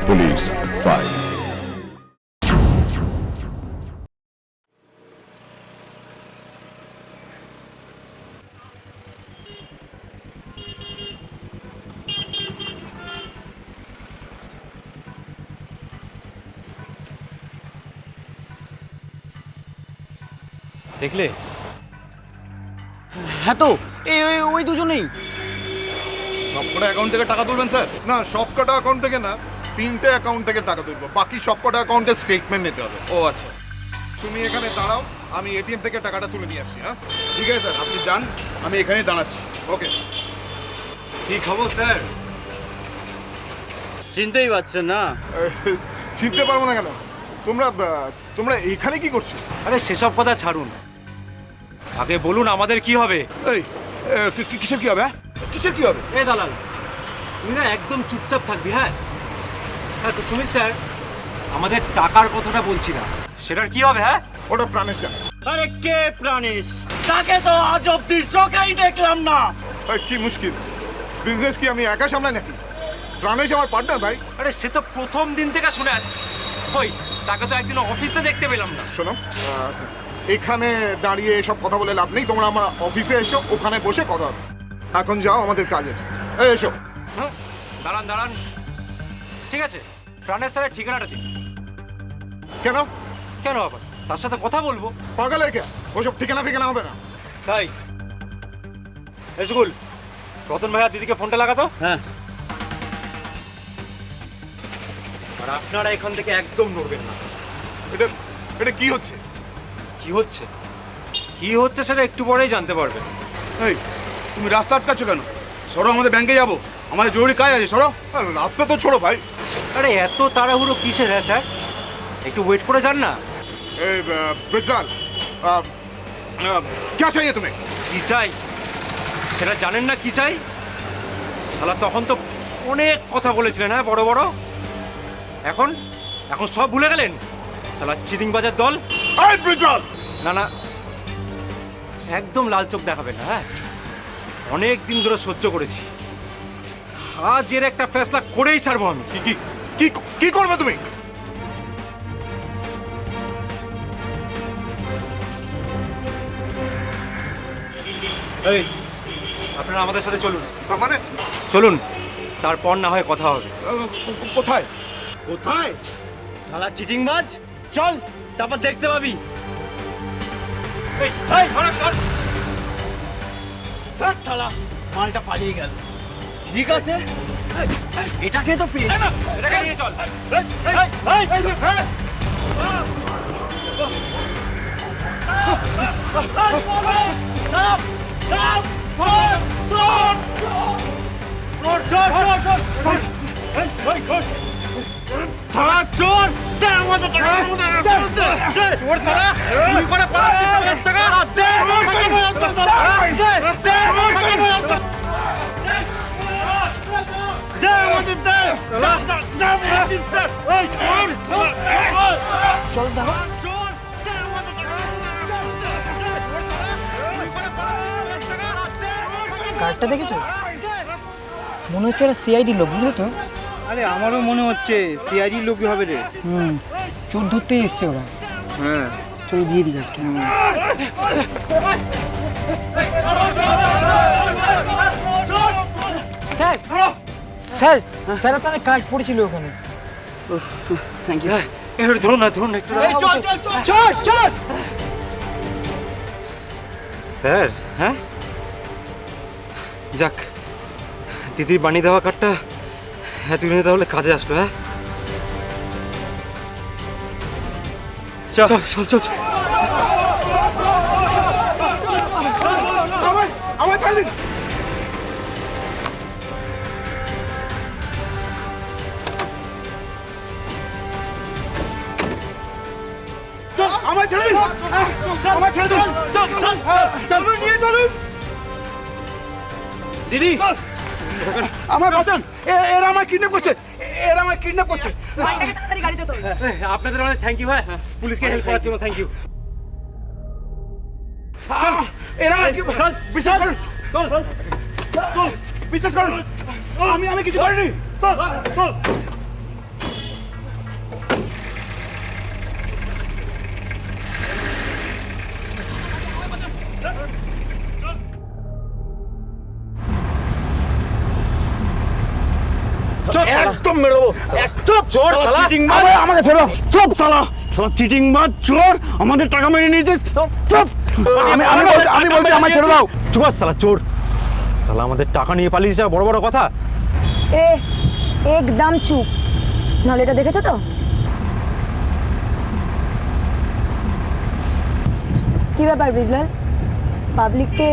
Police file. দেখলে? হ্যাঁ তো ওই দুজনেই। সবকটা অ্যাকাউন্ট থেকে টাকা তুলবেন স্যার? না, সবকটা অ্যাকাউন্ট থেকে না, 3টে অ্যাকাউন্ট থেকে টাকা তুলবো, বাকি সবকটা অ্যাকাউন্টের স্টেটমেন্ট নিতে হবে। ও আচ্ছা, তুমি এখানে দাঁড়াও, আমি এটিএম থেকে টাকাটা তুলে নিয়ে আসি। হ্যাঁ, ঠিক আছে স্যার, আপনি যান, আমি এখানেই দাঁড়াচ্ছি। ওকে। কি খবর স্যার? চিনতেই পারছেন না? চিনতে পারবো না কেন? তোমরা এখানে কি করছো? আরে সেসব কথা ছাড়ুন, আগে বলুন আমাদের কি হবে? এই কিসের কি হবে? কিসের কি হবে? এ দালাল, তুই না একদম চুপচাপ থাকবি। হ্যাঁ হ্যাঁ, তো সুমিত স্যার, আমাদের টাকার কথাটা বলছি না, সেটার কি হবে? হ্যাঁ, ওটা প্রাণেশ জানে। আরে কে প্রাণেশ? তাকে তো আজ অব্দি চোখেই দেখলাম না। কি মুশকিল, বিজনেস কি আমি একা সামলাই নাকি? প্রাণেশ আমার পার্টনার ভাই। আরে সে তো প্রথম দিন থেকে শুনে আসছি, কই তাকে তো একদিন অফিসে দেখতে পেলাম না। শোনো, এখানে দাঁড়িয়ে এসব কথা বলে লাভ নেই, তোমরা আমার অফিসে এসো, ওখানে বসে কথা হবে। এখন যাও, আমাদের কাজ আছে। এসো। হ্যাঁ, দাঁড়ান দাঁড়ান, ঠিক আছে, প্রাণেশ স্যারের ঠিকানাটা দিন। কেন? কেন আবার? তার সাথে কথা বলবো। পাগল কে? ওসব ঠিকানা ফিকানা হবে না। তাই এসগুল, রতন ভাইয়া দিদিকে ফোনটা লাগাতো। হ্যাঁ। আর আপনারা এখান থেকে একদম নড়বেন না। এটা কি হচ্ছে? কি হচ্ছে? কি হচ্ছে সেটা একটু পরেই জানতে পারবেন। এই তুমি রাস্তা আটকাচ্ছ কেন? সরো, আমাদের ব্যাংকে যাবো, আমাদের জরুরি কাজ আছে, সরো। রাস্তা তো ছোড়ো ভাই। আরে এত তাড়াহুড়ো কিসের? হ্যাঁ স্যার, একটু ওয়েট করে যান না। ব্রিজলাল, क्या चाहिए तुम्हें? কি চাই সেটা জানেন না? কি চাই? শালা তখন তো অনেক কথা বলেছিলেন, হ্যাঁ বড় বড়, এখন এখন সব ভুলে গেলেন? শালা চিটিং বাজার দল। এই ব্রিজলাল, না না, একদম লাল চোখ দেখাবেন না। হ্যাঁ, অনেক দিন ধরে সহ্য করেছি, আজ এর একটা ফেসলা করেই ছাড়বো আমি। কি কি কি কি করবে তুমি? এই আপনারা আমাদের সাথে চলুন। মানে চলুন, তারপর না হয় কথা হবে। কোথায়? কোথায়? শালা চিটিংবাজ, চল তারপর দেখতে পাবি। এই, এই, ধর, ধর। ধ্যাৎ শালা, মালটা পালিয়ে গেল। ঠিক আছে, এটাকে তো পেয়ে। এটাকে নিয়ে চল। শালা চোর, চোর শালা, চুরি করে পালাচ্ছিস 5,000 টাকা। কার্ডটা দেখেছো? মনে হচ্ছে ওরা সিআইডি লোক, বুঝলো তো? আরে আমারও মনে হচ্ছে সিআইডি লোকই হবে রে। চোর ধরতেই এসছে ওরা। হ্যাঁ, চোর দিয়ে দিই কার্ডটা। স্যার স্যার স্যার আপনার কার্ড পড়েছিল ওখানে। Thank you. এবার ধরুন না, ধরুন একটু। চোর চোর! স্যার, হ্যাঁ যাক, দিদি বানিয়ে দেওয়া কার্ডটা এতদিনে তাহলে কাজে আসলো। হ্যাঁ, চল চল চল। আমার ছেড়ে দিন। আমার ছেড়ে দিন। আমার ছেড়ে দিন। চল চল চল, নিয়ে চলুন। দিদি আমার বাঁচান, এরা আমায় কিডন্যাপ করছে, এরা আমায় কিডন্যাপ করছে। আপনাদের অনেক থ্যাংক ইউ। হ্যাঁ, পুলিশকে হেল্প করার জন্য থ্যাংক ইউ। এরা বিশ্বাস করুন, বিশ্বাস করুন, আমি কিছু করিনি। একদম মেরো একদম চোর শালা আমাকে ছেড়ে দাও চুপ শালা শালা চিটিং মার চোর আমাদের টাকা মেরে নিয়েছিস চুপ আমি বলছি আমায় ছেড়ে দাও। চুপ শালা চোর, শালা আমাদের টাকা নিয়ে পালিয়ে যা বড় বড় কথা। এ একদম চুপ, নাহলে এটা দেখেছো তো? কি ব্যাপার ব্রিজলাল, পাবলিককে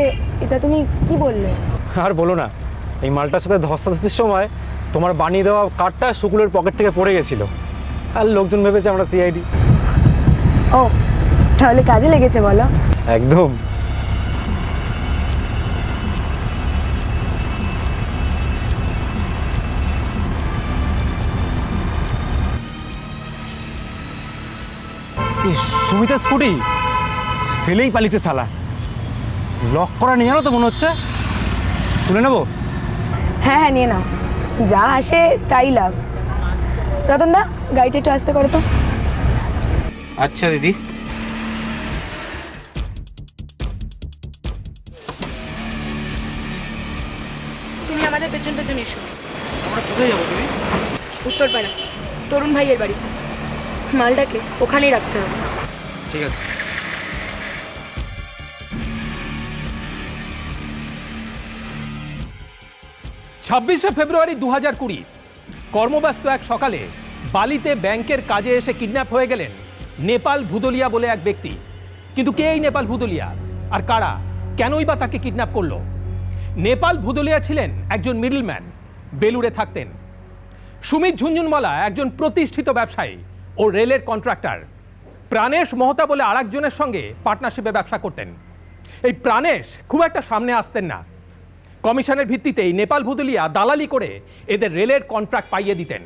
এটা তুমি কি বললে? আর বলো না, এই মালটার সাথে ধস্তাধস্তির সময় তোমার বানিয়ে দেওয়া কার্ডটা শুকুলের পকেট থেকে পড়ে গেছিল, আর লোকজন ভেবেছে আমরা সিআইডি। ও তাহলে কাজে লেগেছে বলো। একদম। সুমিতা স্কুটি ফেলেই পালিয়েছে শালা, লক করা নিয়ে জানো তো মনে হচ্ছে। তুলে নেবো? হ্যাঁ হ্যাঁ নিয়ে নাও, যা আসে তাই লাভ। রতনদা গাড়িটা একটু আসতে করো তো। আচ্ছা দিদি। তুমি আমাদের পেছন পেছন এসো। আমরা কোথায় যাবো তুমি? উত্তরপাড়া তরুণ ভাইয়ের বাড়িতে। মালটাকে ওখানেই রাখতে হবে। ঠিক আছে। ছাব্বিশে ফেব্রুয়ারি 2020 কর্মব্যস্ত এক সকালে বালিতে ব্যাংকের কাজে এসে কিডন্যাপ হয়ে গেলেন নেপাল ভুদলিয়া বলে এক ব্যক্তি। কিন্তু কে এই নেপাল ভুদলিয়া, আর কারা, কেনই বা তাকে কিডন্যাপ করলো? নেপাল ভুদলিয়া ছিলেন একজন মিডলম্যান, বেলুড়ে থাকতেন। সুমিত ঝুনঝুনওয়ালা একজন প্রতিষ্ঠিত ব্যবসায়ী ও রেলের কন্ট্রাক্টর। প্রাণেশ মহতা বলে আরেকজনের সঙ্গে পার্টনারশিপে ব্যবসা করতেন। এই প্রাণেশ খুব একটা সামনে আসতেন না। কমিশনের ভিত্তিতেই নেপাল ভুদলিয়া দালালি করে এদের রেলের কন্ট্রাক্ট পাইয়ে দিতেন।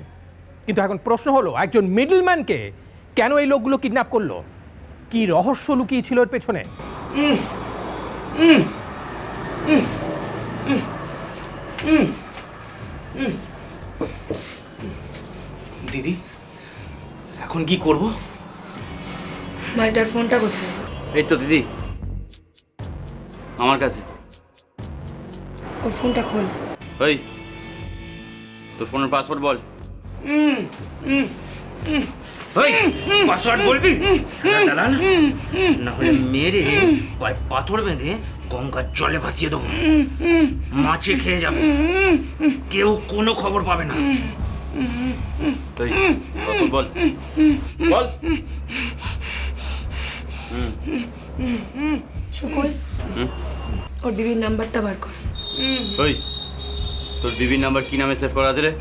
কিন্তু এখন প্রশ্ন হলো, একজন মিডলম্যানকে কেন এই লোকগুলো কিডন্যাপ করলো? কি রহস্য লুকিয়ে ছিল এর পেছনে? দিদি এখন কি করব? মালটার ফোনটা কোথায়? এই তো দিদি আমার কাছে। ওর ফোনটা খোল। ওই তোর ফোনের পাসওয়ার্ড বল। ওই পাসওয়ার্ড বলবি? সাদা দালাল, না হলে মেরে পায়ে পাথর বেঁধে গঙ্গার জলে ভাসিয়ে দেবো, মাছে খেয়ে যাবে, কেউ কোনো খবর পাবে না। ওই পাসওয়ার্ড বল বল। শুকুল, ওর বিবির নাম্বারটা বার কর। ওই তোর বিবির নাম্বার কি নামে সেভ করা আছে রে?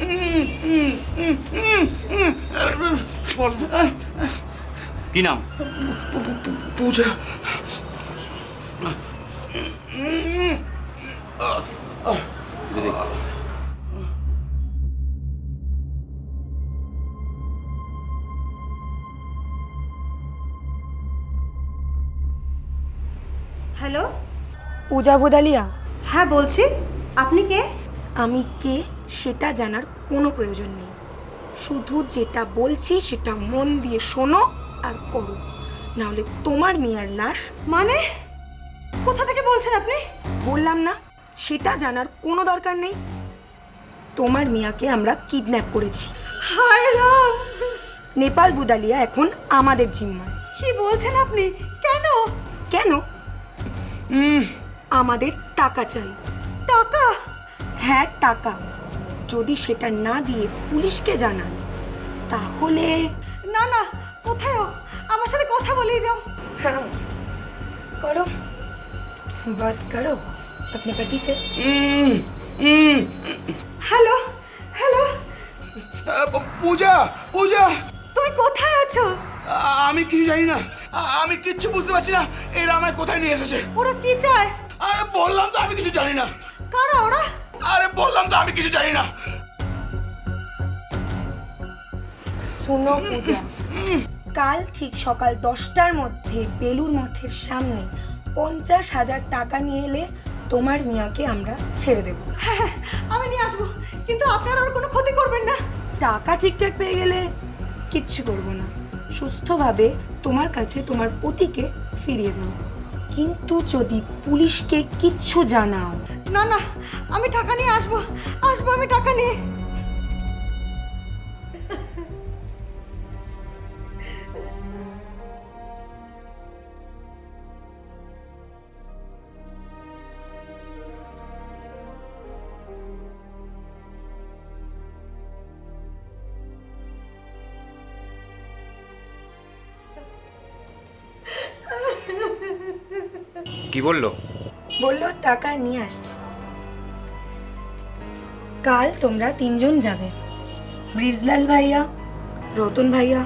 কি নাম? পূজা। হ্যালো, পূজা ভুদালিয়া? হ্যাঁ বলছি, আপনি কে? আমি কে সেটা জানার কোনো প্রয়োজন নেই। শুধু যেটা বলছি সেটা মন দিয়ে শোনো আর করো, নাহলে তোমার মেয়ের লাশ। মানে কোথা থেকে বলছেন আপনি? বললাম না, সেটা জানার কোনো দরকার নেই। তোমার মিয়াকে আমরা কিডন্যাপ করেছি। হায় রাম, নেপাল বুদালিয়া এখন আমাদের জিম্মায়। কি বলছেন আপনি? কেন? কেন? আমাদের টাকা চাই। টাকা? হ্যাঁ টাকা। যদি সেটা না দিয়ে পুলিশকে জানান তাহলে। না না, কোথায় ও? আমার সাথে কথা বলিয়ে দাও। हाँ, करो बात करो अपने पति से। হ্যালো হ্যালো, পূজা পূজা, তুমি কোথায় আছো? আমি কিছু জানি না, আমি কিচ্ছু বুঝতে পারছি না। এরা আমায় কোথায় নিয়ে এসেছে? ওরা কি চায়? আরে বললাম তো আমি কিছু জানি না। কারা ওরা? আরে বললাম তো আমি কিছু জানি না। শুনো পূজা, কাল ঠিক সকাল 10টার মধ্যে বেলুর মঠের সামনে 50,000 টাকা নিয়ে এলে তোমার মিয়াকে আমরা ছেড়ে দেব। হ্যাঁ, আমি নিয়ে আসবো, কিন্তু আপনারা ওর কোনো ক্ষতি করবেন না। টাকা ঠিকঠাক পেয়ে গেলে কিচ্ছু করব না, সুস্থভাবে তোমার কাছে তোমার পতিকে ফিরিয়ে দেব। কিন্তু যদি পুলিশকে কিচ্ছু জানাও। না না, আমি টাকা নিয়ে আসবো, আসবো আমি টাকা নিয়ে। কি বললো? বললো টাকা নিয়ে আসছি। কাল তোমরা 3 জন যাবে, ব্রিজলাল ভাইয়া, রতন ভাইয়া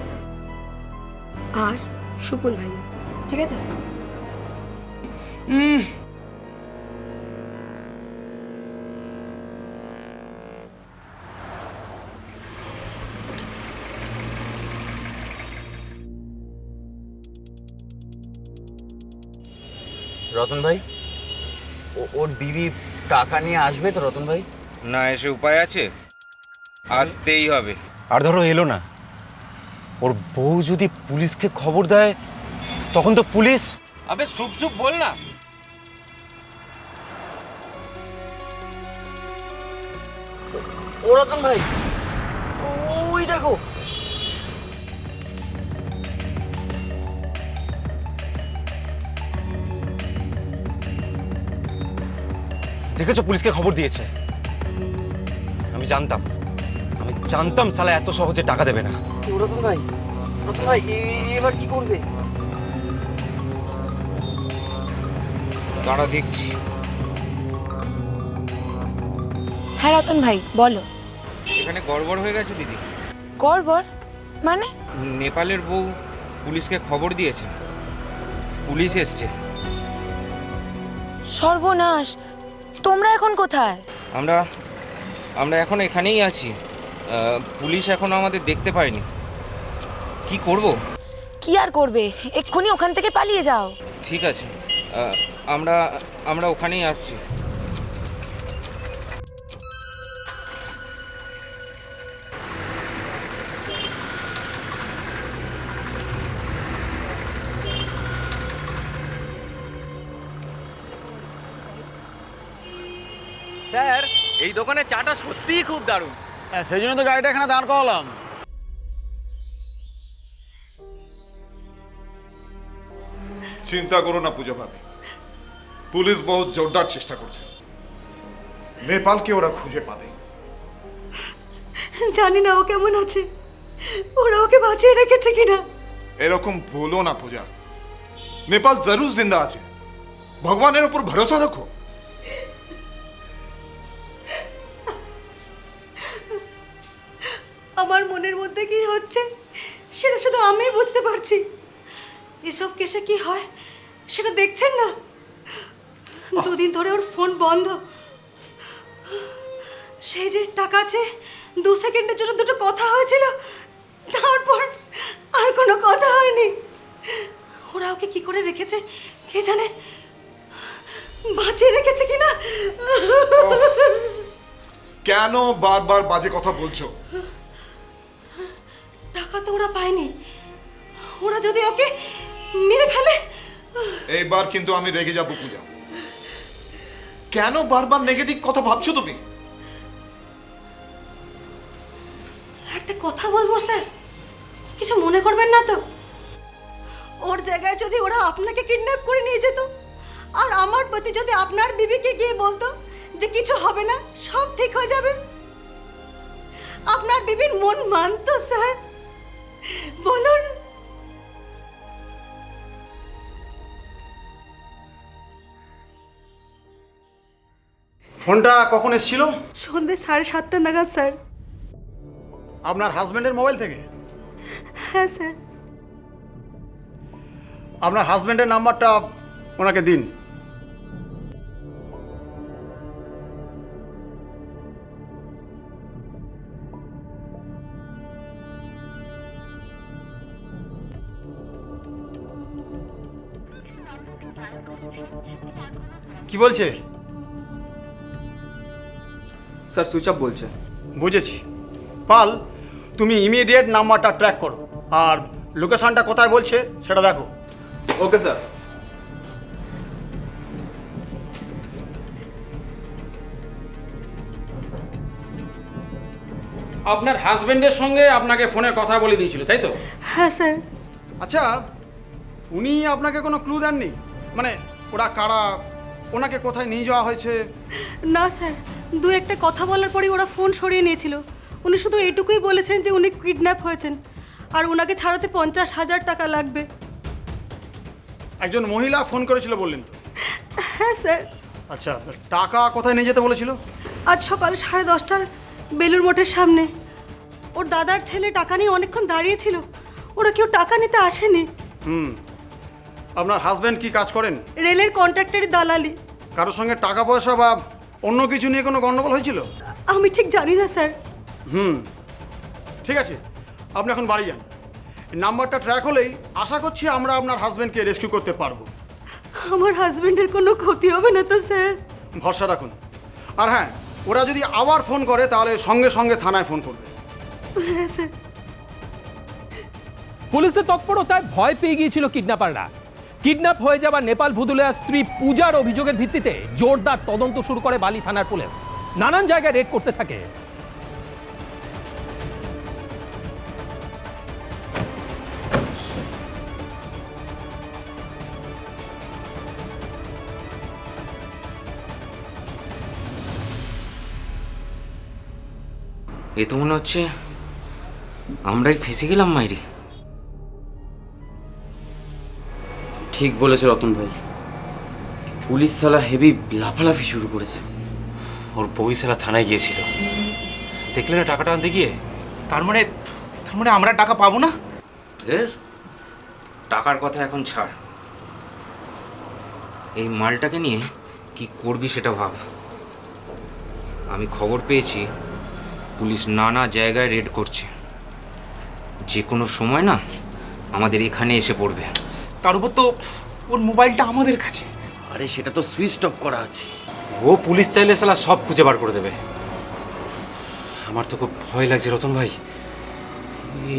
আর শুকুল ভাইয়া, ঠিক আছে? রতন ভাই, ওর বিবি টাকা নিয়ে আসবে তো রতন ভাই? না এসে উপায় আছে, আসতেই হবে। আর ধরো এলো না, ওর বউ যদি পুলিশকে খবর দেয় তখন তো পুলিশ। আবে সুপ সুপ বল না। ও রতন ভাই, ওই দেখো। দেখেছো পুলিশকে খবর দিয়েছে। আমি জানতাম শালা এত সহজে টাকা দেবে না। ও রতন ভাই, রতন ভাই এবার কি করবে? দাঁড়া দেখছি। হ্যাঁ রতন ভাই বলো। এখানে গড়বড় হয়ে গেছে দিদি। গড়বড় মানে? নেপালের বউ পুলিশকে খবর দিয়েছে, পুলিশ এসছে। সর্বনাশ, তোমরা এখন কোথায়? আমরা এখন এখানেই আছি। পুলিশ এখনো আমাদের দেখতে পায়নি। কি করব? কি আর করবে, এক্ষুনি ওখান থেকে পালিয়ে যাও। ঠিক আছে, আমরা ওখানেই আসছি। স্যার, এই দোকানে চাটা সত্যিই খুব দারুণ। হ্যাঁ, সেই জন্য তো গাড়িটা এখানে দাঁড় করালাম। চিন্তা করো না পূজা ভাবি, পুলিশ বহুত জোরদার চেষ্টা করছে, নেপালকে ওরা খুঁজে পাবে। জানি না ও কেমন আছে, ওরা ওকে বাঁচিয়ে রেখেছে কিনা। এরকম বলো না পূজা, নেপাল জরুর জিন্দা আছে, ভগবানের উপর ভরসা রাখো। আমার মনের মধ্যে কি হচ্ছে সেটা শুধু আমিই বুঝতে পারছি। এসব কেসে কি হয় সেটা দেখছেন না? 2 দিন ধরে ওর ফোন বন্ধ। সেই যে টাকা আছে, 2 সেকেন্ডের জন্য দুটো কথা হয়েছিল, তারপর আর কোনো কথা হয়নি। ওরা ওকে কি করে রেখেছে কে জানে, বাঁচিয়ে রেখেছে কিনা। কেন বারবার বাজে কথা বলছো? টাকা তো ওরা পায়নি, ওরা যদি ওকে মেরে ফেলে। এইবার কিন্তু আমি রেগে যাব পূজা। কেন বারবার নেগেটিভ কথা ভাবছো তুমি? একটা কথা বলবো স্যার, কিছু মনে করবেন না তো? ওর জায়গায় যদি ওরা আপনাকে কিডন্যাপ করে নিয়ে যেত, আর আমার প্রতি যদি আপনার বিবিকে গিয়ে বলতো যে কিছু হবে না, সব ঠিক হয়ে যাবে, আপনার বিবির মন মানতো স্যার? বলুন। ফোনটা কখন এসেছিল? সন্ধ্যে 7:30 নাগাদ স্যার। আপনার হাজবেন্ডের মোবাইল থেকে? হ্যাঁ স্যার। আপনার হাজবেন্ডের নাম্বারটা ওনাকে দিন। কি বলছে? স্যার সুইচ অফ বলছে। বুঝেছি। পাল, তুমি ইমিডিয়েট নাম্বারটা ট্র্যাক করো আর লোকেশনটা কোথায় বলছে সেটা দেখো। Okay sir. আপনার হাজবেন্ডের সঙ্গে আপনাকে ফোনে কথা বলে দিয়েছিল, তাই তো? হ্যাঁ স্যার। আচ্ছা, উনি আপনাকে কোনো ক্লু দেননি? মানে ওরা কারা, ওনাকে কোথায় নিয়ে যাওয়া হয়েছে? না স্যার, 2-1টা কথা বলার পরেই ওরা ফোন সরিয়ে নিয়েছিল। উনি শুধু এটুকুই বলেছেন যে উনি কিডন্যাপ হয়েছেন আর ওনাকে ছাড়াতে 50,000 টাকা লাগবে। একজন মহিলা ফোন করেছিল বললেন তো? হ্যাঁ স্যার। আচ্ছা, টাকা কোথায় নিয়ে যেতে বলেছিল? আজ সকাল 10:30 বেলুর মঠের সামনে ওর দাদার ছেলে টাকা নিয়ে অনেকক্ষণ দাঁড়িয়েছিল, ওরা কেউ টাকা নিতে আসেনি। আপনার হাজব্যান্ড কি কাজ করেন? রেলের কন্ট্রাক্টরের দালালি। কারোর সঙ্গে টাকা পয়সা বা অন্য কিছু নিয়ে কোনো গন্ডগোল হয়েছিল? আমি ঠিক জানি না স্যার। ঠিক আছে, আপনি এখন বাড়ি যান। নাম্বারটা ট্র্যাক হলেই আশা করছি আমরা আপনার হাজব্যান্ডকে রেস্কিউ করতে পারবো। আমার হাজবেন্ডের কোনো ক্ষতি হবে না তো স্যার? ভরসা রাখুন। আর হ্যাঁ, ওরা যদি আবার ফোন করে তাহলে সঙ্গে সঙ্গে থানায় ফোন করবে। হ্যাঁ স্যার। পুলিশের তৎপরতায় ভয় পেয়ে গিয়েছিল কিডন্যাপাররা। কিডন্যাপ হয়ে যাওয়া নেপাল ভুদুলিয়ার স্ত্রী পূজার অভিযোগের ভিত্তিতে জোরদার তদন্ত শুরু করে বালি থানার পুলিশ। নানান জায়গায় রেড করতে থাকে। এ তো মনে হচ্ছে আমরাই ফেঁসে গেলাম মাইরি। ঠিক বলেছে রতন ভাই, পুলিশ শালা হেভি লাফালাফি শুরু করেছে। ওর বই শালা থানায় গিয়েছিল, দেখলে না টাকাটা আনতে গিয়ে। তার মানে আমরা টাকা পাবো না? টাকার কথা এখন ছাড়, এই মালটাকে নিয়ে কি করবি সেটা ভাব। আমি খবর পেয়েছি পুলিশ নানা জায়গায় রেড করছে, যে কোনো সময় না আমাদের এখানে এসে পড়বে। তার উপর তো ওর মোবাইলটা আমাদের কাছে। আরে সেটা তো সুইচ অফ করা আছে। ও পুলিশ চাইলে শালা সব খুঁজে বার করে দেবে। আমার তো খুব ভয় লাগছে রতন ভাই,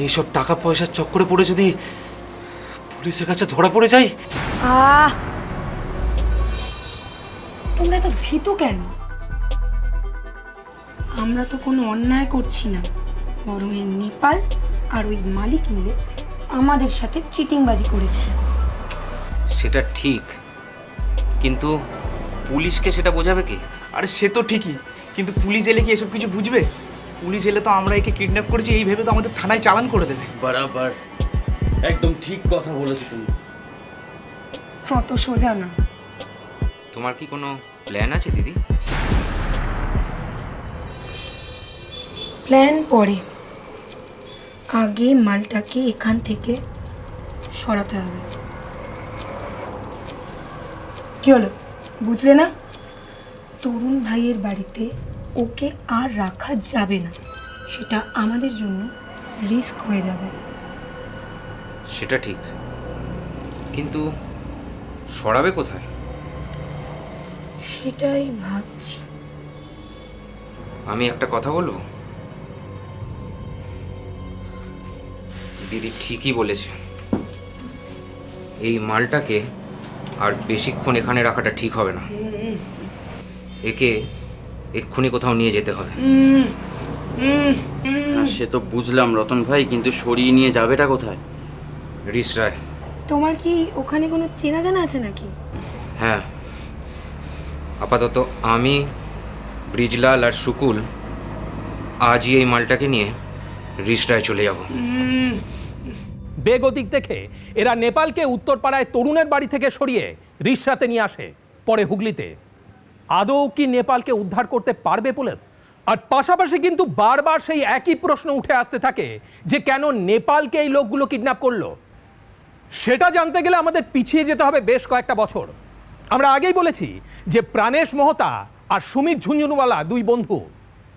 এইসব টাকা পয়সার চক্করে পড়ে যদি পুলিশের কাছে ধরা পড়ে যায়। তোমরা তো ভীতু কেন? আমরা তো কোনো অন্যায় করছি না, বরং এই নেপাল আর ওই মালিক মিলে আমাদের সাথে চিটিংবাজি করেছে। সেটা ঠিক, কিন্তু পুলিশকে সেটা বোঝাবে কি? আরে সে তো ঠিকই, কিন্তু পুলিশ এলে কি এসব কিছু বুঝবে? পুলিশ এলে তো আমরা একে কিডন্যাপ করেছি এই ভেবে তো আমাদের থানায় চালান করে দেবে। বরাবর, একদম ঠিক কথা বলেছো তুমি। অত সোজা না। তোমার কি কোনো প্ল্যান আছে দিদি? প্ল্যান পরে, আগে মালটাকে এখান থেকে সরাতে হবে। কি হলো, বুঝলে না? তরুণ ভাইয়ের বাড়িতে ওকে আর রাখা যাবে না, সেটা আমাদের জন্য রিস্ক হয়ে যাবে। সেটা ঠিক, কিন্তু সরাবে কোথায়? সেটাই ভাবছি। আমি একটা কথা বলবো, দিদি ঠিকই বলেছে, এই মালটাকে আর বেশিক্ষণ এখানে রাখাটা ঠিক হবে না। একে এক্ষুনি কোথাও নিয়ে যেতে হবে। সে তো বুঝলাম রতন ভাই, কিন্তু সরিয়ে নিয়ে যাবেটা কোথায়? রিস রায়। তোমার কি ওখানে কোনো চেনা জানা আছে নাকি? হ্যাঁ, আপাতত আমি, ব্রিজলাল আর সুকুল আজই এই মালটাকে নিয়ে রিসরায় চলে যাব। বেগতিক দেখে এরা নেপালকে উত্তরপাড়ায় তরুণের বাড়ি থেকে সরিয়ে রিসরাতে নিয়ে আসে, পরে হুগলিতে। আদৌ কি নেপালকে উদ্ধার করতে পারবে পুলিশ? আর পাশাপাশি কিন্তু বারবার সেই একই প্রশ্ন উঠে আসতে থাকে যে কেন নেপালকে এই লোকগুলো কিডন্যাপ করলো। সেটা জানতে গেলে আমাদের পিছিয়ে যেতে হবে বেশ কয়েকটা বছর। আমরা আগেই বলেছি যে প্রাণেশ মোহতা আর সুমিত ঝুনঝুনওয়ালা দুই বন্ধু,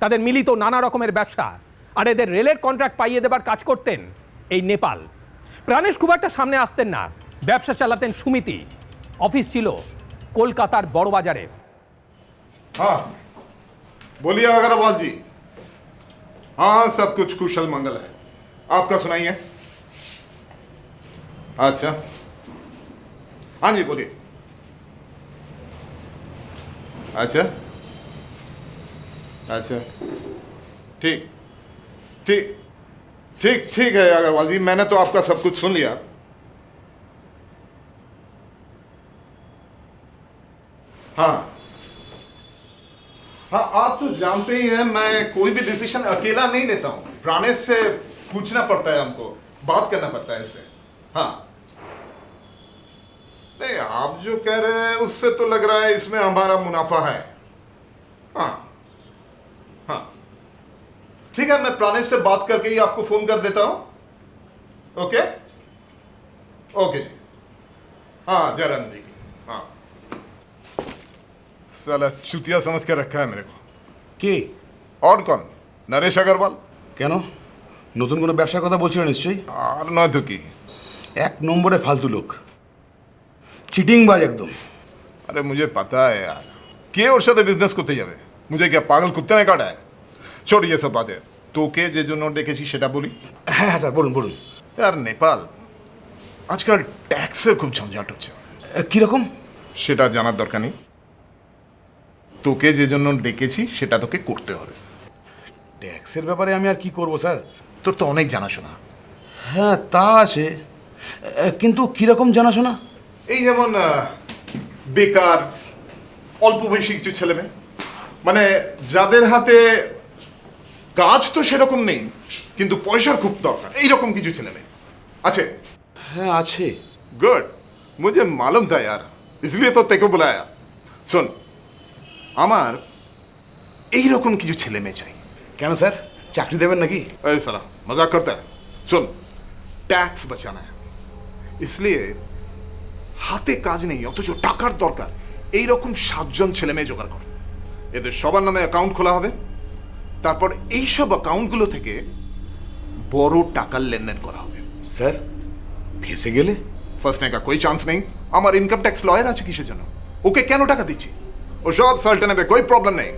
তাদের মিলিত নানা রকমের ব্যবসা, আর এদের রেলের কন্ট্রাক্ট পাইয়ে দেবার কাজ করতেন এই নেপাল। প্রাণেশ খুব একটা সামনে আসতেন না, ব্যবসা চালাতেন সুমিতি। অফিস ছিল কলকাতার বড়বাজারে। हाँ बोलिए अग्रवाल जी। हाँ सब कुछ कुशल मंगल है, आपका सुनाइए। अच्छा हाँ जी बोलिए। अच्छा अच्छा ठीक ठीक ठीक ठीक है अग्रवाल जी, मैंने तो आपका सब कुछ सुन लिया। हाँ हाँ, आप तो जानते ही हैं मैं कोई भी डिसीजन अकेला नहीं लेता हूँ, प्राणेश से पूछना पड़ता है, हमको बात करना पड़ता है उससे। हाँ नहीं, आप जो कह रहे हैं उससे तो लग रहा है इसमें हमारा मुनाफा है। हाँ हाँ ठीक है, मैं प्राणेश से बात करके ही आपको फोन कर देता हूं। ओके ओके जी, हाँ जरन देखिए। हाँ साला चुतिया समझ के रखा है मेरे को। কি और कौन? नरेश अग्रवाल। কেন নতুন কোনো ব্যবসার কথা বলছিল নিশ্চয়ই? আর নয় তো কি, এক নম্বরে ফালতু লোক, চিটিংবাজ একদম। अरे मुझे पता है यार, কে ওর সাথে বিজনেস করতে যাবে? मुझे क्या पागल कुत्ते ने काटा है? छोड़ ये सब बातें, তোকে যে জন্য ডেকেছি সেটা বলি। হ্যাঁ হ্যাঁ স্যার, বলুন বলুন। यार নেপাল আজকাল ট্যাক্সের খুব ঝঞ্ঝাট হচ্ছে। কীরকম? সেটা জানার দরকার নেই, তোকে যে জন্য ডেকেছি সেটা তোকে করতে হবে। ট্যাক্সের ব্যাপারে আমি আর কি করব স্যার? তোর তো অনেক জানাশোনা। হ্যাঁ তা আছে, কিন্তু কীরকম জানাশোনা? এই যেমন বেকার অল্প বয়সী কিছু ছেলে মেয়ে, মানে যাদের হাতে কাজ তো সেরকম নেই কিন্তু পয়সার খুব দরকার, এইরকম কিছু ছেলে মেয়ে আছে। হ্যাঁ আছে। गुड, मुझे मालूम था यार, इसलिए तो तेको बुलाया। सुन, আমার এইরকম কিছু ছেলে মেয়ে চাই। কেন স্যার, চাকরি দেবেন নাকি? अरे साला मजाक करता है। सुन, टैक्स बचाना है, इसलिए হাতে কাজ নেই অথচ টাকার দরকার, এইরকম 7 জন ছেলে মেয়ে জোগাড় কর। এদের সবার নামে অ্যাকাউন্ট খোলা হবে, তারপর এইসব অ্যাকাউন্টগুলো থেকে বড় টাকার লেনদেন করা হবে। স্যার ফেসে গেলে? ফার্স্টনে का कोई चांस नहीं। আমার ইনকাম ট্যাক্স লয়ার আছে কিসের জন্য? ওকে কেন টাকা দিচ্ছি? ও সব সল্টে নেবে, कोई प्रॉब्लम नहीं।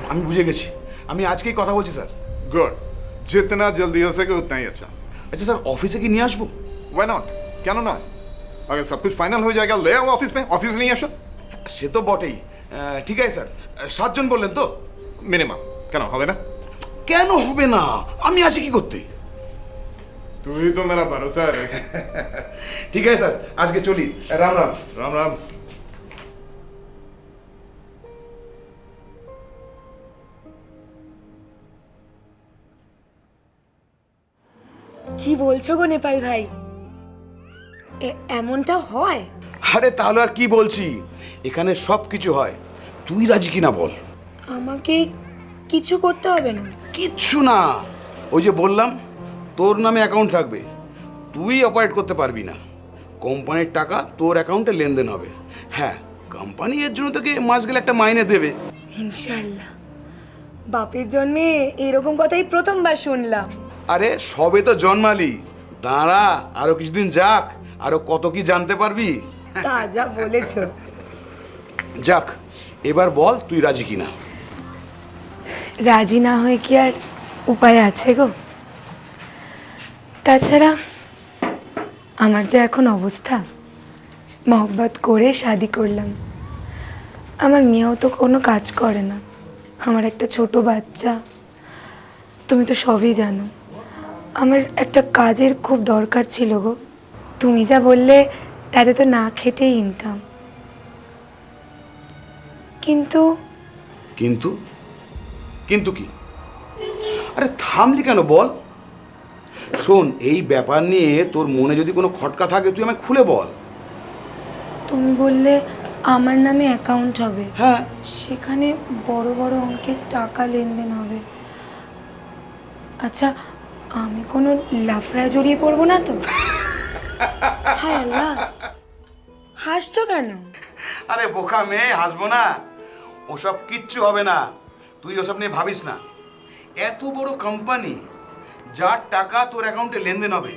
আমি বুঝে গেছি, আমি আজকেই কথা বলছি স্যার। गुड, जितना जल्दी हो सके उतना ही अच्छा। আচ্ছা স্যার, অফিসে কি নিয়ে আসবো? वाई नॉट, কেন না? अगर सब कुछ फाइनल हो जाएगा ले आओ ऑफिस में, ऑफिस नहीं আসো। সে তো বটেই। ঠিক আছে স্যার, 7 জন বললেন তো? মিনিমাম। কেন হবে না? কেন হবে না, আমি আছি কি করতে? তুই তো মেরা ভরসা রে। ঠিক আছে স্যার, আজকে চলি। রাম রাম। রাম রাম। কি বলছো গো নেপাল ভাই, এমনটা হয়? আরে তাহলে আর কি বলছি, এখানে সব কিছু হয়। তুই রাজি কিনা বল। আমাকে কিছু করতে হবে না? কিচ্ছু না, ওই যে বললাম তোর নামে অ্যাকাউন্ট থাকবে, তুই অপারেট করতে পারবি না, কোম্পানির টাকা তোর অ্যাকাউন্টে লেনদেন হবে। হ্যাঁ, কোম্পানি এর জন্য তোকে মাস গেলে একটা মাইনে দেবে। ইনশাআল্লাহ। বাপের জন্মে এরকম কথাই প্রথমবার শুনলাম। আরে সবে তো জন্মালি, দাঁড়া আরো কিছুদিন যাক, আরো কত কি জানতে পারবি। তা যা বলেছো। যাক, এবার বল তুই রাজি কিনা। রাজি না হয়ে কি আর উপায় আছে গো? তাছাড়া আমার যে এখন অবস্থা, মহব্বত করে শাদি করলাম, আমার মেয়েও তো কোনো কাজ করে না, আমার একটা ছোট বাচ্চা, তুমি তো সবই জানো। আমার একটা কাজের খুব দরকার ছিল গো, তুমি যা বললে তাতে তো না খেটেই ইনকাম। কিন্তু কিন্তু কিন্তু কি? আরে থামলি কেন বল। শোন, এই ব্যাপার নিয়ে তোর মনে যদি কোনো খটকা থাকে তুই আমায় খুলে বল। তুমি বললে আমার নামে অ্যাকাউন্ট হবে, হ্যাঁ, সেখানে বড় বড় অঙ্কের টাকা লেনদেন হবে। আচ্ছা, আমি কোনো লাফড়ায় জড়িয়ে পড়বো না তো? হায় আল্লাহ, হাসছো কেন? আরে বোকা মেয়ে, হাসবো না? ওসব কিচ্ছু হবে না, তুই ওসব নিয়ে ভাবিস না। এত বড় কোম্পানি, যার টাকা তোর অ্যাকাউন্টে লেনদেন হবে,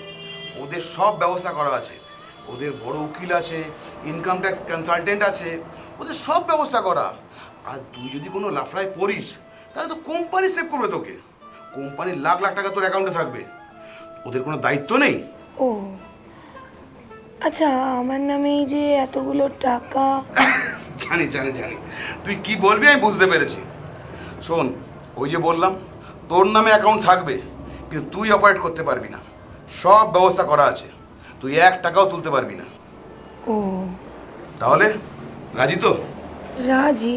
ওদের সব ব্যবস্থা করা আছে। ওদের বড় উকিল আছে, ইনকাম ট্যাক্স কনসালটেন্ট আছে, ওদের সব ব্যবস্থা করা। আর তুই যদি কোনো লাফড়ায় পড়িস তাহলে তো কোম্পানি সেভ করবে তোকে। কোম্পানির লাখ লাখ টাকা তোর অ্যাকাউন্টে থাকবে, ওদের কোনো দায়িত্ব নেই। ও আচ্ছা, আমার নামেই যে এতগুলো টাকা। জানি জানি জানি তুই কি বলবি, আমি বুঝতে পেরেছি। শোন, ওই যে বললাম তোর নামে অ্যাকাউন্ট থাকবে, কিন্তু তুই অপারেট করতে পারবি না। সব ব্যবস্থা করা আছে, তুই 1 টাকাও তুলতে পারবি না। ও তাহলে রাজি তো? রাজি।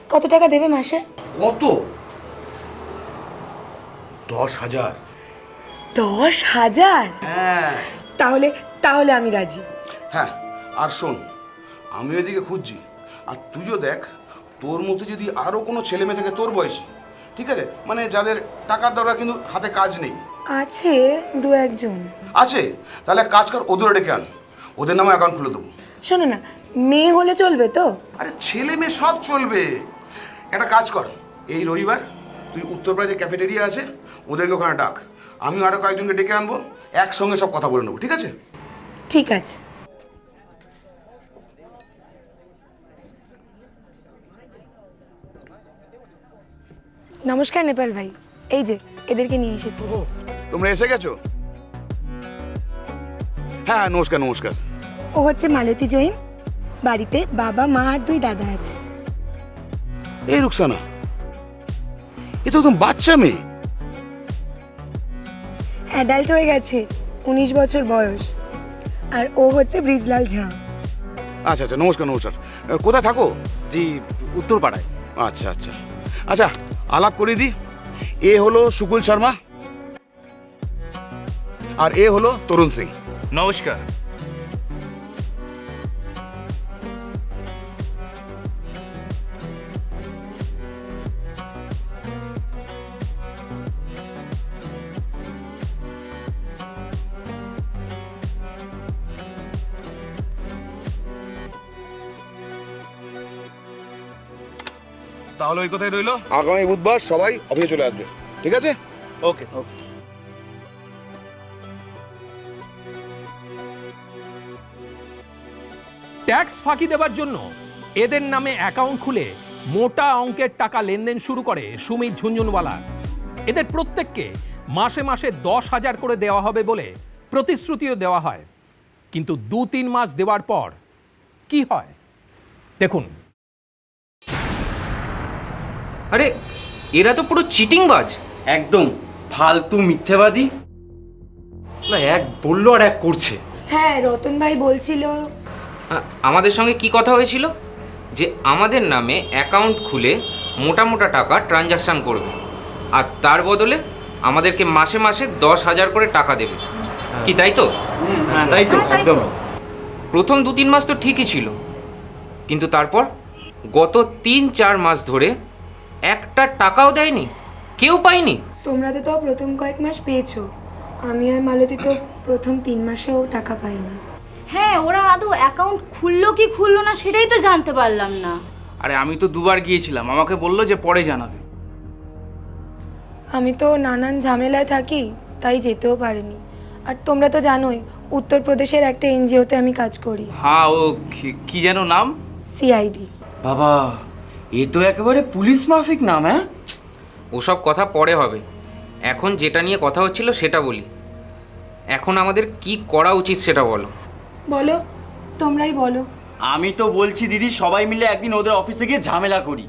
কত টাকা দেবে মাসে? কত? 10,000। 10,000? হ্যাঁ তাহলে তাহলে আমি রাজি। হ্যাঁ, আর শোন, আমি ওইদিকে খুঁজছি, আর তুইও দেখ তোর মতো যদি আরও কোনো ছেলে মেয়ে থাকে তোর বয়সী, ঠিক আছে, মানে যাদের টাকার দরকার কিন্তু হাতে কাজ নেই। আছে দু একজন। আছে? তাহলে কাজ কর, ওদের ডেকে আন, ওদের নামে অ্যাকাউন্ট খুলে দেবো। শোনো না, মেয়ে হলে চলবে তো? আরে ছেলে মেয়ে সব চলবে। একটা কাজ কর, এই রবিবার তুই উত্তরপাড়া যে ক্যাফেটেরিয়া আছে ওদেরকে ওখানে ডাক, আমিও আরও কয়েকজনকে ডেকে আনবো, একসঙ্গে সব কথা বলে নেবো, ঠিক আছে? ঠিক আছে। নমস্কার নেপাল ভাই, এই যে এদেরকে নিয়ে এসেছি। তোমরা এসে গেছো? হ্যাঁ নমস্কার নমস্কার। ও হচ্ছে মালতী জৈন, বাড়িতে বাবা মা আর 2 দাদা আছে। এই রুকসানা, এ তো একদম বাচ্চা মেয়ে। অ্যাডাল্ট হয়ে গেছে, 19 বছর বয়স। আর ও হচ্ছে ব্রিজলাল ঝা। আচ্ছা আচ্ছা, নমস্কার নমস্কার। কোথায় থাকো? জি, উত্তরপাড়ায়। আচ্ছা আচ্ছা আচ্ছা, আলাপ করে দিই। এ হলো সুকুল শর্মা আর এ হলো তরুণ সিং। নমস্কার। তাহলে ওই কথাই রইলো, আগামী বুধবার সবাই অফিসে চলে আসবে, ঠিক আছে? ওকে ওকে। ট্যাক্স ফাঁকি দেওয়ার জন্য এদের নামে অ্যাকাউন্ট খুলে মোটা অঙ্কের টাকা লেনদেন শুরু করে সুমিত ঝুনঝুনওয়ালা। এদের প্রত্যেককে মাসে মাসে 10,000 করে দেওয়া হবে বলে প্রতিশ্রুতিও দেওয়া হয়, কিন্তু 2-3 মাস দেওয়ার পর কি হয় দেখুন। আরে এরা তো পুরো চিটিংবাজ, একদম ফালতু মিথ্যেবাদী। এক বললো আর এক করছে। হ্যাঁ, রতন ভাই বলছিল আমাদের সঙ্গে কি কথা হয়েছিল যে আমাদের নামে অ্যাকাউন্ট খুলে মোটা মোটা টাকা ট্রানজাকশান করবে, আর তার বদলে আমাদেরকে মাসে মাসে 10,000 করে টাকা দেবে, কি তাই তো? হ্যাঁ তাই তো, একদম। প্রথম 2-3 মাস তো ঠিকই ছিল, কিন্তু তারপর গত 3-4 মাস ধরে একটা টাকাও দেয়নি, কেউ পায়নি। তোমরা তো প্রথম কয়েক মাস পেয়েছো, আমি আর মালতী তো প্রথম 3 মাসেও টাকা পাইনি। হ্যাঁ, ওরা আদৌ অ্যাকাউন্ট খুললো কি খুললো না সেটাই তো জানতে পারলাম না। আরে আমি তো 2বার গিয়েছিলাম, আমাকে বললো যে পরে জানাবে। আমি তো নানান ঝামেলায় থাকি, তাই যেতেও পারিনি। আর তোমরা তো জানোই উত্তরপ্রদেশের একটা এনজিওতে আমি কাজ করি। হ্যাঁ, ও কি যেন নাম? সিআইডি। বাবা, এ তো একেবারে পুলিশ মাফিক নাম। হ্যাঁ, ওসব কথা পরে হবে, এখন যেটা নিয়ে কথা হচ্ছিল সেটা বলি। এখন আমাদের কি করা উচিত সেটা বলো। বলো, তোমরাই বলো। আমি তো বলছি দিদি, সবাই মিলে একদিন ওদের অফিসে গিয়ে ঝামেলা করি।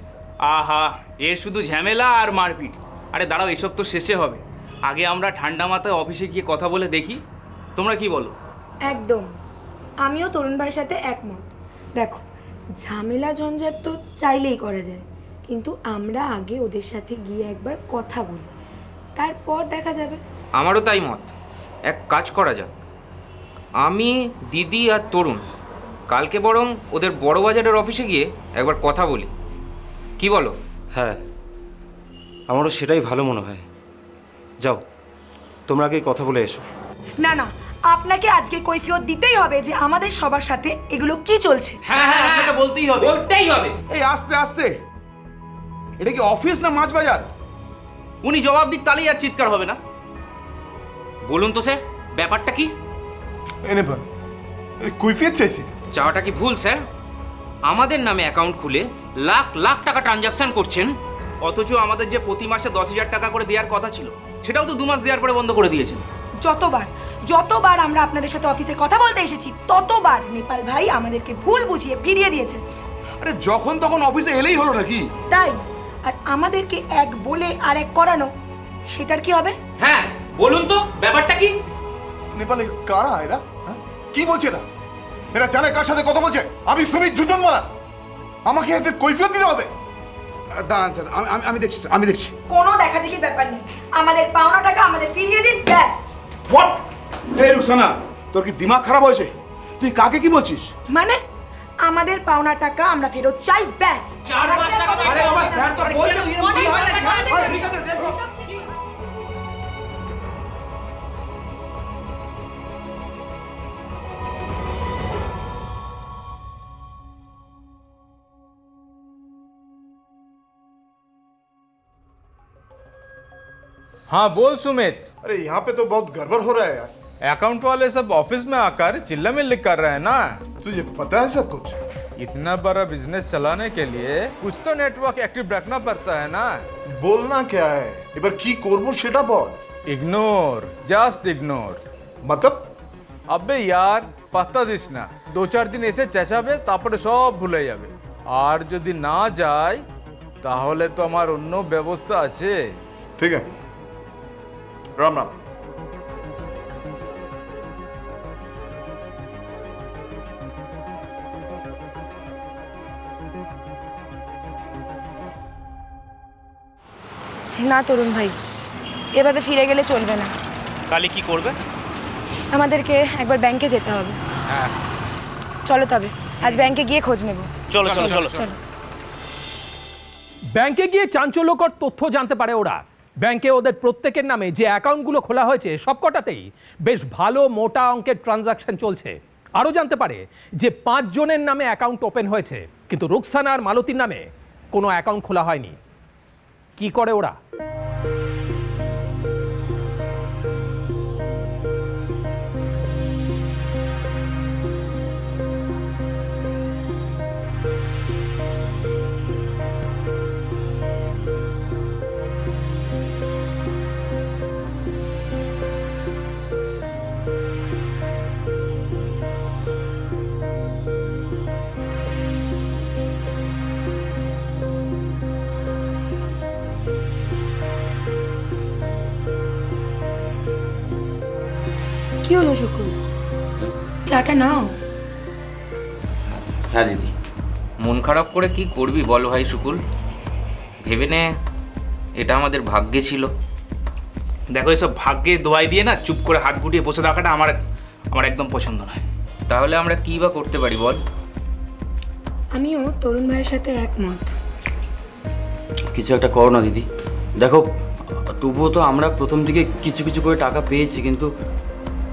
আহা, এর শুধু ঝামেলা আর মারপিট। আরে দাঁড়াও, এসব তো শেষে হবে। আগে আমরা ঠান্ডা মাথায় অফিসে গিয়ে কথা বলে দেখি, তোমরা কি বলো? একদম, আমিও তরুণ ভাইয়ের সাথে একমত। দেখো, ঝামেলা ঝঞ্ঝাট তো চাইলেই করা যায়, কিন্তু আমরা আগে ওদের সাথে গিয়ে একবার কথা বলি, তারপর দেখা যাবে। আমারও তাই মত। এক কাজ করা যাক, আমি, দিদি আর তরুণ কালকে বরং ওদের বড়বাজারের অফিসে গিয়ে একবার কথা বলি, কি বলো? হ্যাঁ, আমারও সেটাই ভালো মনে হয়। যাও, তোমরা আগে কথা বলে এসো। না না, আপনাকে আজকে কৈফিয়ত দিতেই হবে যে আমাদের সবার সাথে এগুলো কি চলছে। হ্যাঁ হ্যাঁ, আপনাকে বলতেই হবে, বলতেই হবে। এই আস্তে আস্তে, এটা কি অফিস না মাছ বাজার? উনি জবাব দিক, তাহলেই আর চিৎকার হবে না। বলুন তো স্যার, ব্যাপারটা কি? এনে পা কৈফিয়ত চাইছে। চাওয়াটা কি ভুল স্যার? আমাদের নামে অ্যাকাউন্ট খুলে লাখ লাখ টাকা ট্রানজাকশন করছেন, অথচ আমাদের যে প্রতি মাসে 10,000 টাকা করে দেওয়ার কথা ছিল সেটাও তো 2 মাস দেওয়ার পরে বন্ধ করে দিয়েছেন। যতবার আমরা আপনাদের সাথে অফিসে কথা বলতে এসেছি ততবার নেপাল ভাই আমাদেরকে ভুল বুঝিয়ে ফিরিয়ে দিয়েছেন। আরে যখন তখন অফিসে এলেই হলো নাকি? তাই, আর আমাদেরকে এক বলে আর এক করানো, সেটার কি হবে? হ্যাঁ বলুন তো, ব্যাপারটা কি? নেপালে কারা এরা? কি বলছে না? এরা জানে কার সাথে কথা বলছে? আমি সুমিত ঝুনঝুনওয়ালা, আমাকে এদের কৈফিয়ত দিতে হবে। দাঁড়ান স্যার, আমি দেখছি, আমি দেখছি। কোনো দেখা দেখি ব্যাপার নেই, আমাদের পাওনা টাকা আমাদের ফিরিয়ে দিন, ব্যাস। হোয়াট? এই রুকসানা, তোর কি দিমাগ খারাপ হয়েছে? তুই কাকে কি বলছিস? মানে আমাদের পাওনা টাকা আমরা ফেরত চাই, ব্যাস। আরে বাবা, স্যার তো বলছে हाँ बोल सुमित। अरे यहाँ पे तो बहुत गड़बड़ हो रहा है यार। अकाउंट वाले सब ऑफिस में आकर चिल्ला मिल्ली कर रहे हैं ना। तुझे पता है सब कुछ? इतना बड़ा बिजनेस चलाने के लिए कुछ तो नेटवर्क एक्टिव रखना पड़ता है ना। बोलना क्या है এবার কি করব সেটা বল। Ignore, just ignore. मतलब? अबे यार पत्ता दिस ना, 2-4 दिन এসে চেঁচাবে তারপরে সব ভুলে যাবে। আর যদি না যায় তাহলে তো আমার অন্য ব্যবস্থা আছে। ठीक है, राम राम। না তরুণ ভাই, এভাবে ফিরে গেলে চলবে না। কালি কি করবে? আমাদেরকে একবার ব্যাংকে যেতে হবে। হ্যাঁ চলো তবে আজ ব্যাংকে গিয়ে খোঁজ নেব। চলো চলো চলো চলো। ব্যাংকে গিয়ে চাঞ্চল্যকর তথ্য জানতে পারে ওরা। ব্যাংকে ওদের প্রত্যেকের নামে যে অ্যাকাউন্টগুলো খোলা হয়েছে সবকটাতেই বেশ ভালো মোটা অঙ্কের ট্রানজাকশন চলছে। আরও জানতে পারে যে 5 জনের নামে অ্যাকাউন্ট ওপেন হয়েছে, কিন্তু রুকসানা আর মালতীর নামে কোনো অ্যাকাউন্ট খোলা হয়নি। কি করে ওরা? কি হলো শুকুর, চাটা নাও। হ্যাঁ দিদি। মন খারাপ করে কি করবি বল ভাই শুকুল, ভেবে নে এটা আমাদের ভাগ্যে ছিল। দেখো এসব ভাগ্যে দোয়াই দিয়ে না চুপ করে হাত গুটিয়ে বসে থাকাটা আমার আমার একদম পছন্দ নয়। তাহলে আমরা কী বা করতে পারি বল? আমিও তরুণ ভাইয়ের সাথে একমত। কিছু একটা করো না দিদি। দেখো তবুও তো আমরা প্রথম দিকে কিছু কিছু করে টাকা পেয়েছি, কিন্তু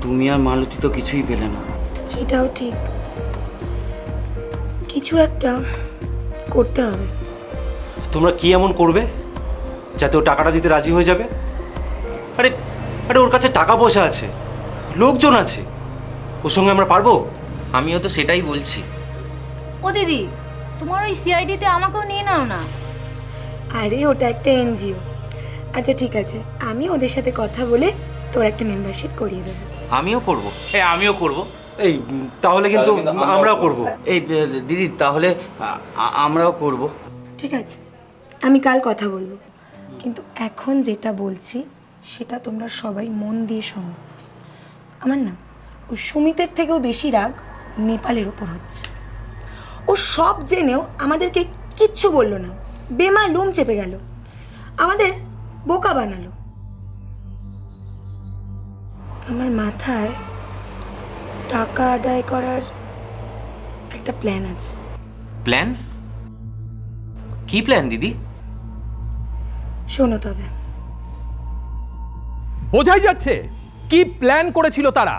তুমি আর মালতী তো কিছুই পেলে না। সেটাও ঠিক, কিছু একটা করতে হবে। তোমরা কি এমন করবে যাতে ও টাকাটা দিতে রাজি হয়ে যাবে? আরে আরে ওর কাছে টাকা পয়সা আছে, লোকজন আছে, ওর সঙ্গে আমরা পারবো? আমিও তো সেটাই বলছি। ও দিদি, তোমার ওই সিআইডিতে আমাকেও নিয়ে নাও না। আরে ওটা একটা এনজিও। আচ্ছা ঠিক আছে, আমি ওদের সাথে কথা বলে তোর একটা মেম্বারশিপ করিয়ে দেবো। আমিও করব। হ্যাঁ আমিও করব। এই তাহলে কিন্তু আমরাও করব। এই দিদি তাহলে আমরাও করব। ঠিক আছে, আমি কাল কথা বলবো, কিন্তু এখন যেটা বলছি সেটা তোমরা সবাই মন দিয়ে শোনো। আমার না ওই সুমিতের থেকেও বেশি রাগ নেপালের ওপর হচ্ছে। ও সব জেনেও আমাদেরকে কিচ্ছু বললো না, বেমালুম চেপে গেল, আমাদের বোকা বানালো। আমার মাথায় টাকা আদায় করার একটা প্ল্যান আছে। প্ল্যান? কি প্ল্যান দিদি? শোনো তবে। বোঝাই যাচ্ছে কি প্ল্যান করেছিল তারা,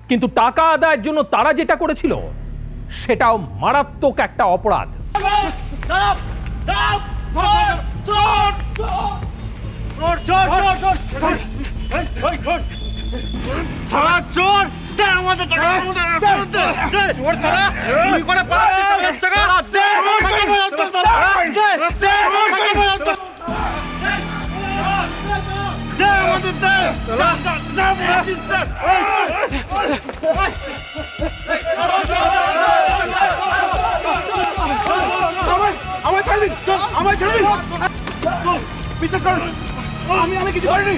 কিন্তু টাকা আদায়ের জন্য তারা যেটা করেছিল সেটাও মারাত্মক একটা অপরাধ। আমায় ছেড়ে দিন, আমায় ছেড়ে দিন, বিশ্বাস করুন আমি কিছু করিনি।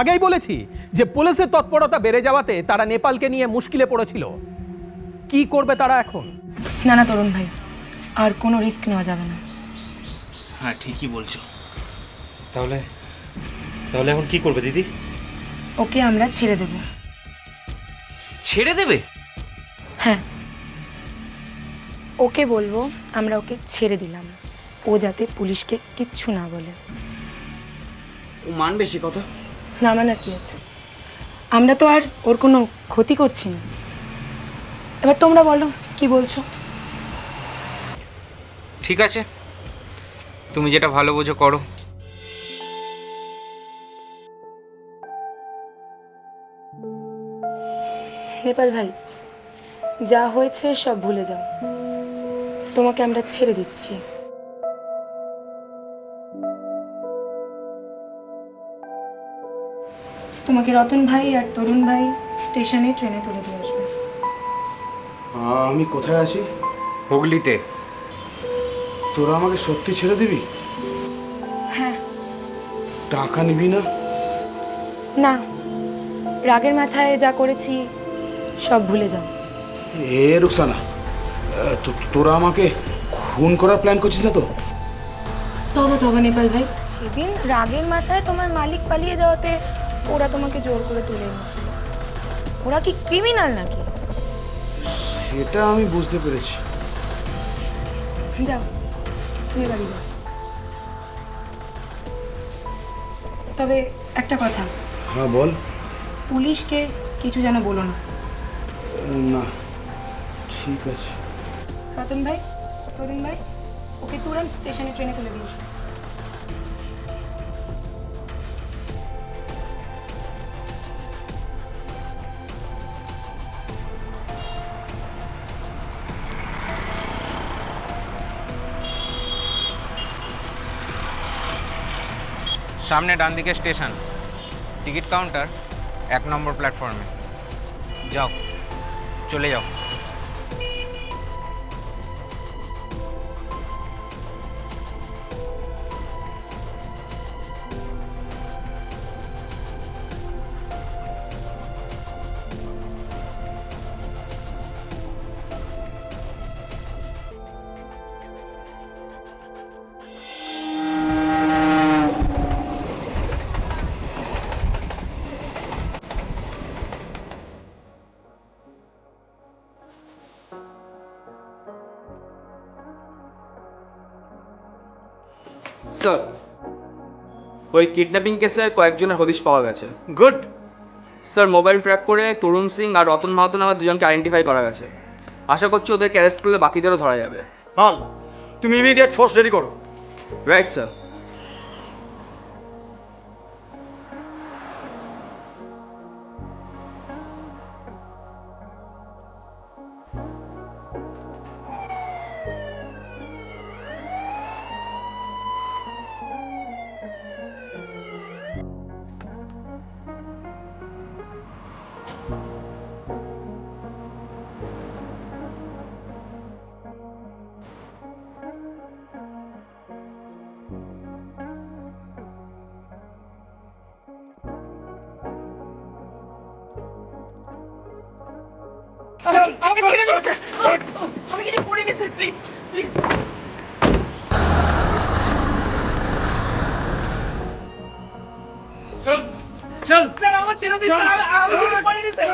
আগেই বলেছি যে পুলিশের তৎপরতা বেড়ে যাওয়াতে তারা নেপালকে নিয়ে মুশকিলে পড়েছিল। কি করবে তারা এখন? না না তরুণ ভাই, আর কোনো রিস্ক নেওয়া যাবে না। হ্যাঁ ঠিকই বলছো। তাহলে তাহলে এখন কি করবে দিদি? ওকে আমরা ছেড়ে দেব। ছেড়ে দেবে? হ্যাঁ, ওকে বলবো আমরা ওকে ছেড়ে দিলাম, ও যাতে পুলিশকে কিচ্ছু না বলে। ও মানবে সে কথা? না মানার কি আছে, আমরা তো আর ওর কোনো ক্ষতি করছি না। এবার তোমরা বলো কি বলছো? ঠিক আছে, তুমি যেটা ভালো বোঝো করো। নেপাল ভাই, যা হয়েছে সব ভুলে যাও, তোমাকে আমরা ছেড়ে দিচ্ছি। তোমাকে রতন ভাই আর তরুণ ভাই স্টেশনে ট্রেনে তুলে দিয়ে আসবে। আমি কোথায় আছি? হুগলিতে। তোরা আমাকে সত্যি ছেড়ে দিবি? হ্যাঁ। টাকা নিবি না? না, রাগের মাথায় যা করেছি সব ভুলে যাও। রুকসানা, তোরা আমাকে খুন করার প্ল্যান করছিস না তো? তবে নেপাল ভাই, সেদিন রাগের মাথায় তোমার মালিক পালিয়ে যাওয়াতে ওরা তোমাকে জোর করে তুলে এনেছিল। ওরা কি ক্রিমিনাল নাকি? সেটা আমি বুঝতে পেরেছি। যাও, তুমি বাড়ি যাও। তবে একটা কথা। হ্যাঁ বল। পুলিশকে কিছু যেন বলো না। না, ঠিক আছে। রতন ভাই, তরুণ ভাই, ওকে তুরন্ত স্টেশনে ট্রেনে তুলে দিয়েছো। সামনে ডান দিকে স্টেশন, টিকিট কাউন্টার 1 নম্বর প্ল্যাটফর্মে। যাও, চলে যাও। স্যার, ওই কিডন্যাপিং কেসের কয়েকজনের হদিশ পাওয়া গেছে। গুড। স্যার, মোবাইল ট্র্যাক করে তরুণ সিং আর রতন মাহাতো নামে দুজনকে আইডেন্টিফাই করা গেছে। আশা করছি ওদেরকে অ্যারেস্ট করলে বাকিদেরও ধরা যাবে। পাল, তুমি ইমিডিয়েট ফোর্স রেডি করো। Right sir. আমাকে ছেড়ে দিন, আমি কিছু করিনি স্যার, প্লিজ প্লিজ। চল চল স্যার, আমাকে ছেড়ে দিন স্যার, আমি কিছু করিনি স্যার।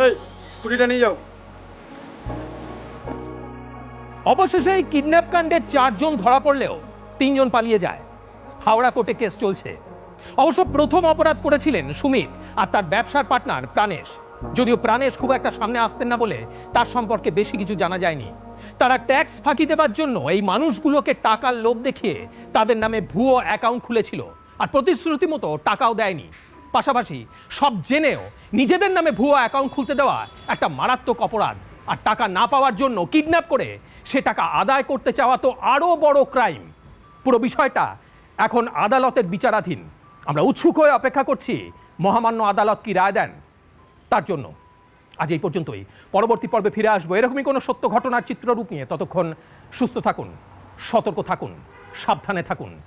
এই স্কুটিটা নিয়ে যাও। অবশেষে এই কিডন্যাপ কাণ্ডের 4 জন ধরা পড়লেও 3 জন পালিয়ে যায়। হাওড়া কোর্টে কেস চলছে। অবশ্য প্রথম অপরাধ করেছিলেন সুমিত আর তার ব্যবসার পার্টনার প্রাণেশ। যদিও প্রাণেশ খুব একটা সামনে আসতেন না বলে তার সম্পর্কে বেশি কিছু জানা যায়নি। তারা ট্যাক্স ফাঁকি দেওয়ার জন্য এই মানুষগুলোকে টাকার লোভ দেখিয়ে তাদের নামে ভুয়ো অ্যাকাউন্ট খুলেছিল আর প্রতিশ্রুতি মতো টাকাও দেয়নি। পাশাপাশি সব জেনেও নিজেদের নামে ভুয়ো অ্যাকাউন্ট খুলতে দেওয়া একটা মারাত্মক অপরাধ। আর টাকা না পাওয়ার জন্য কিডন্যাপ করে সে টাকা আদায় করতে চাওয়া তো আরও বড় ক্রাইম। পুরো বিষয়টা এখন আদালতের বিচারাধীন। আমরা উৎসুক হয়ে অপেক্ষা করছি মহামান্য আদালত কি রায় দেন তার জন্য। আজ এই পর্যন্তই। পরবর্তী পর্বে ফিরে আসবো এরকমই কোনো সত্য ঘটনার চিত্ররূপ নিয়ে। ততক্ষণ সুস্থ থাকুন, সতর্ক থাকুন, সাবধানে থাকুন।